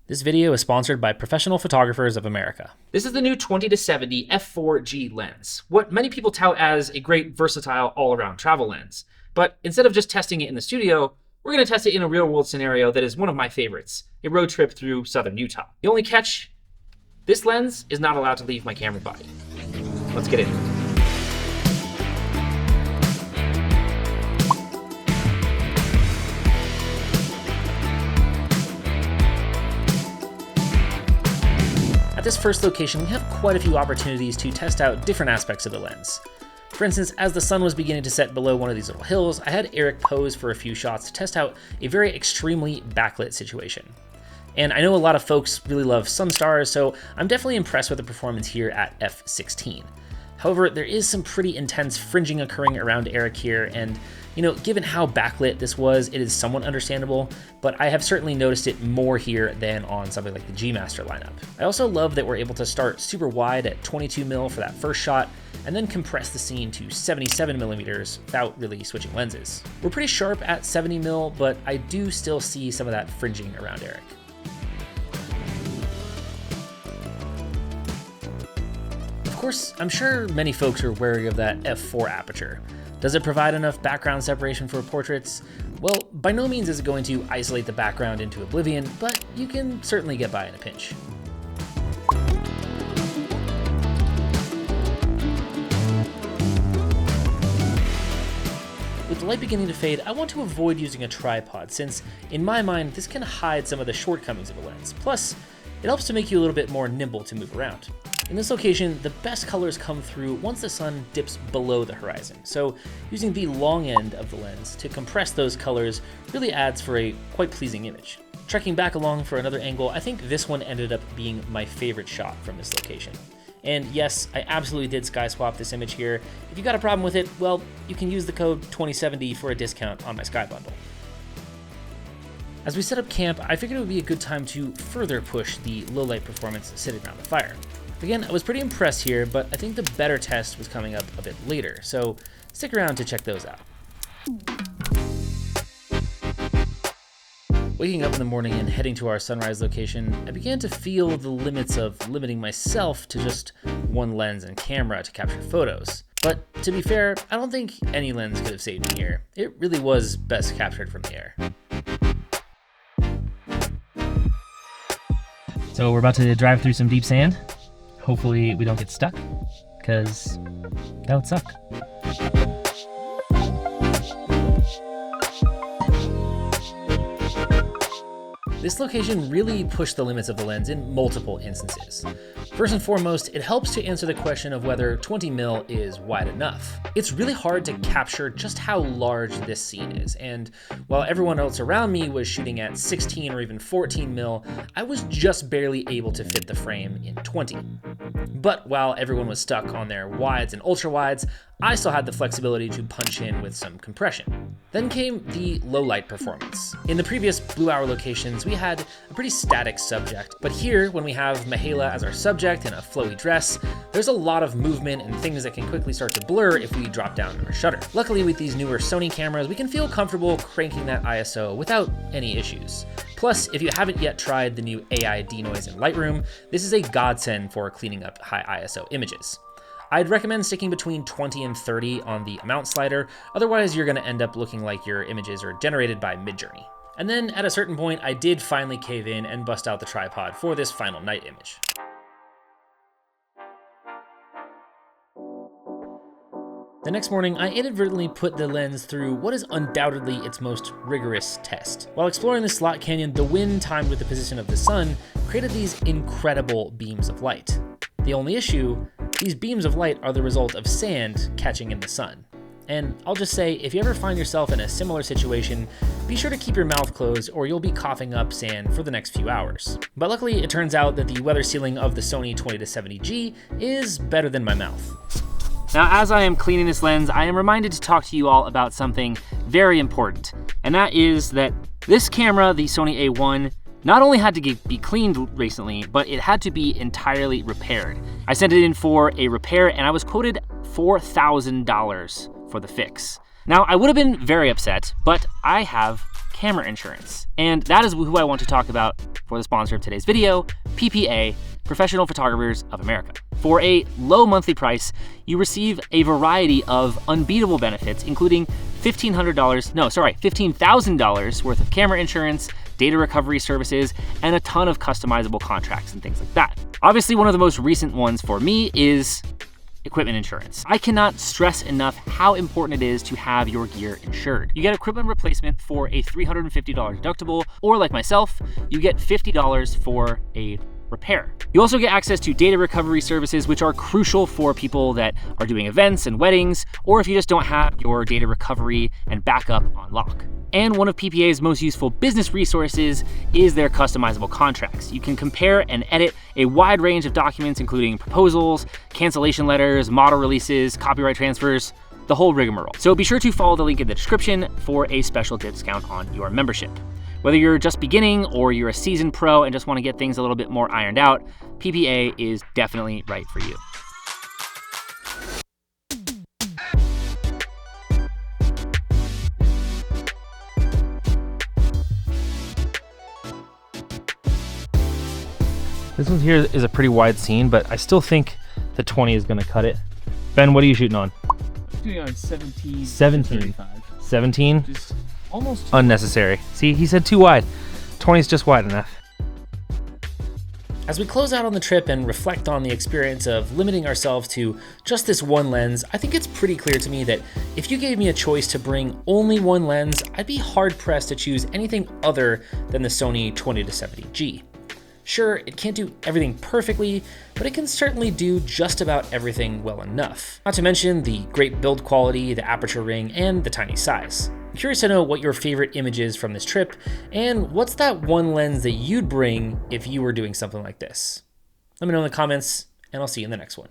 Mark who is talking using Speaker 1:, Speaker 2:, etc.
Speaker 1: This video is sponsored by Professional Photographers of America.
Speaker 2: This is the new 20-70 f4G lens, what many people tout as a great versatile all-around travel lens. But instead of just testing it in the studio, we're going to test it in a real-world scenario that is one of my favorites, a road trip through southern Utah. The only catch, this lens is not allowed to leave my camera body. Let's get into it.
Speaker 1: At this first location, we have quite a few opportunities to test out different aspects of the lens. For instance, as the sun was beginning to set below one of these little hills, I had Eric pose for a few shots to test out a very extremely backlit situation. And I know a lot of folks really love sun stars, so I'm definitely impressed with the performance here at f16. However, there is some pretty intense fringing occurring around Eric here, and given how backlit this was, it is somewhat understandable, but I have certainly noticed it more here than on something like the G Master lineup. I also love that we're able to start super wide at 22mm for that first shot, and then compress the scene to 77mm without really switching lenses. We're pretty sharp at 70mm, but I do still see some of that fringing around Eric. Of course, I'm sure many folks are wary of that f4 aperture. Does it provide enough background separation for portraits? Well, by no means is it going to isolate the background into oblivion, but you can certainly get by in a pinch. With the light beginning to fade, I want to avoid using a tripod since, in my mind, this can hide some of the shortcomings of a lens. Plus, it helps to make you a little bit more nimble to move around. In this location, the best colors come through once the sun dips below the horizon, so using the long end of the lens to compress those colors really adds for a quite pleasing image. Trekking back along for another angle, I think this one ended up being my favorite shot from this location. And yes, I absolutely did sky swap this image here. If you got a problem with it, well, you can use the code 2070 for a discount on my Sky Bundle. As we set up camp, I figured it would be a good time to further push the low light performance sitting around the fire. Again, I was pretty impressed here, but I think the better test was coming up a bit later, so stick around to check those out. Waking up in the morning and heading to our sunrise location, I began to feel the limits of limiting myself to just one lens and camera to capture photos. But to be fair, I don't think any lens could have saved me here. It really was best captured from the air.
Speaker 3: So we're about to drive through some deep sand. Hopefully we don't get stuck, because that would suck.
Speaker 1: This location really pushed the limits of the lens in multiple instances. First and foremost, it helps to answer the question of whether 20mm is wide enough. It's really hard to capture just how large this scene is, and while everyone else around me was shooting at 16 or even 14mm, I was just barely able to fit the frame in 20. But while everyone was stuck on their wides and ultra wides, I still had the flexibility to punch in with some compression. Then came the low light performance. In the previous Blue Hour locations, we had a pretty static subject, but here, when we have Mahala as our subject in a flowy dress, there's a lot of movement and things that can quickly start to blur if we drop down our shutter. Luckily, with these newer Sony cameras, we can feel comfortable cranking that ISO without any issues. Plus, if you haven't yet tried the new AI denoise in Lightroom, this is a godsend for cleaning up high ISO images. I'd recommend sticking between 20 and 30 on the amount slider, otherwise you're going to end up looking like your images are generated by Midjourney. And then at a certain point, I did finally cave in and bust out the tripod for this final night image. The next morning, I inadvertently put the lens through what is undoubtedly its most rigorous test. While exploring the slot canyon, the wind timed with the position of the sun created these incredible beams of light. The only issue, these beams of light are the result of sand catching in the sun. And I'll just say, if you ever find yourself in a similar situation, be sure to keep your mouth closed or you'll be coughing up sand for the next few hours. But luckily, it turns out that the weather sealing of the Sony 20-70G is better than my mouth.
Speaker 2: Now, as I am cleaning this lens, I am reminded to talk to you all about something very important, and that is that this camera, the Sony A1, not only had to be cleaned recently, but it had to be entirely repaired. I sent it in for a repair and I was quoted $4,000 for the fix. Now, I would have been very upset, but I have
Speaker 3: camera insurance. And that is who I want to talk about for the sponsor of today's video, PPA, Professional Photographers of America. For a low monthly price, you receive a variety of unbeatable benefits, including $15,000 worth of camera insurance, data recovery services, and a ton of customizable contracts and things like that. Obviously, one of the most recent ones for me is equipment insurance. I cannot stress enough how important it is to have your gear insured. You get equipment replacement for a $350 deductible, or like myself, you get $50 for a repair. You also get access to data recovery services, which are crucial for people that are doing events and weddings, or if you just don't have your data recovery and backup on lock. And one of PPA's most useful business resources is their customizable contracts. You can compare and edit a wide range of documents, including proposals, cancellation letters, model releases, copyright transfers, the whole rigmarole. So be sure to follow the link in the description for a special discount on your membership. Whether you're just beginning or you're a seasoned pro and just want to get things a little bit more ironed out, PPA is definitely right for you.
Speaker 1: This one here is a pretty wide scene, but I still think the 20 is going to cut it. Ben, what are you shooting on?
Speaker 4: I'm shooting on 17.
Speaker 1: 35. 17?
Speaker 4: Just almost
Speaker 1: Unnecessary. See, he said too wide. 20 is just wide enough. As we close out on the trip and reflect on the experience of limiting ourselves to just this one lens, I think it's pretty clear to me that if you gave me a choice to bring only one lens, I'd be hard pressed to choose anything other than the Sony 20-70G. Sure, it can't do everything perfectly, but it can certainly do just about everything well enough. Not to mention the great build quality, the aperture ring, and the tiny size. I'm curious to know what your favorite image is from this trip, and what's that one lens that you'd bring if you were doing something like this? Let me know in the comments, and I'll see you in the next one.